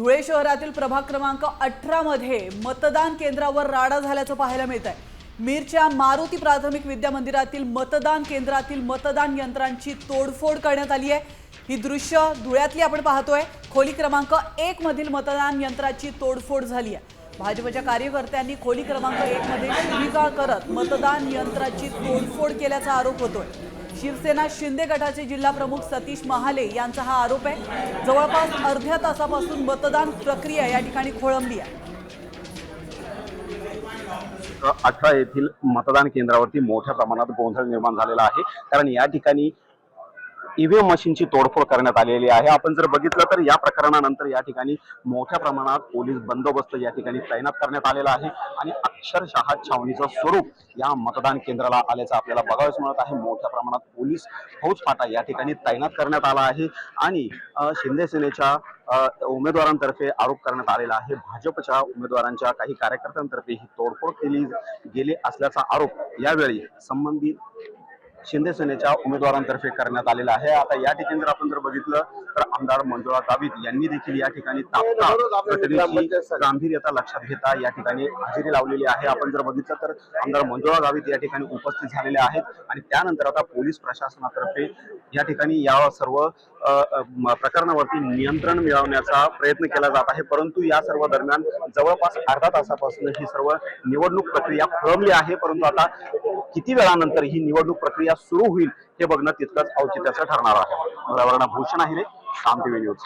धुळे शहरातील प्रभाग क्रमांक 18 मध्ये मतदान केंद्रावर राडा झाल्याचं पाहायला मिळत आहे। मीरच्या मारुती प्राथमिक विद्या मंदिरातील मतदान केंद्रातील मतदान यंत्रांची तोडफोड करण्यात आली आहे। ही दृश्य धुळ्यातली आपण पाहतोय। खोली क्रमांक 1 मधील मतदान यंत्राची तोडफोड झाली आहे। भाजपच्या कार्यकर्त्यांनी खोली क्रमांक 1 मध्ये शिवीगाळ करत मतदान यंत्राची तोडफोड केल्याचा आरोप होतोय। शिवसेना शिंदे गटाचे जिल्हा प्रमुख सतीश महाले यांचा हा आरोप आहे। जवळपास अर्ध्या तासापासून मतदान प्रक्रिया या ठिकाणी खोळंबली आहे। 18 येथील मतदान केंद्रावरती मोठ्या प्रमाणात गोंधळ निर्माण झालेला आहे, कारण या ठिकाणी ईव्हीएम मशीनची तोडफोड करण्यात आलेली आहे। आपण जर बघितलं तर या प्रकरणानंतर या ठिकाणी मोठ्या प्रमाणात पोलीस बंदोबस्त या ठिकाणी तैनात करण्यात आलेला आहे आणि अक्षरशः छावणीचं स्वरूप या मतदान केंद्राला आल्याचं आपल्याला बघायला मिळत आहे। मोठ्या प्रमाणात पोलीस फौजफाटा या ठिकाणी तैनात करण्यात आला आहे आणि शिंदे सेनेच्या उमेदवारांतर्फे आरोप करण्यात आलेला आहे। भाजपच्या उमेदवारांच्या काही कार्यकर्त्यांतर्फे ही तोडफोड केली गेली असल्याचा आरोप यावेळी संबंधित शिंदे सेनेच्या उमेदवारांतर्फे करण्यात आलेला आहे। आता या ठिकाणी जर आपण बघितलं तर आमदार मंजुळा गावित यांनी देखील या ठिकाणी तात्काळ घटनेची गांभीर्यता लक्षात घेता या ठिकाणी हजेरी लावलेली आहे। आपण जर बघितलं तर आमदार मंजुळा गावित या ठिकाणी उपस्थित झालेले आहेत आणि त्यानंतर आता पोलीस प्रशासनातर्फे या ठिकाणी या सर्व प्रकरणावरती नियंत्रण मिळवण्याचा प्रयत्न केला जात आहे। परंतु या सर्व दरम्यान जवळपास अर्धा तासापासून ही सर्व निवडणूक प्रक्रिया खोळंबली आहे। परंतु आता किती वेळानंतर ही निवडणूक प्रक्रिया सुरू होईल हे बघणं तितकंच औचित्याचं ठरणार आहे। भूषण आहे, साम टीव्ही न्यूज।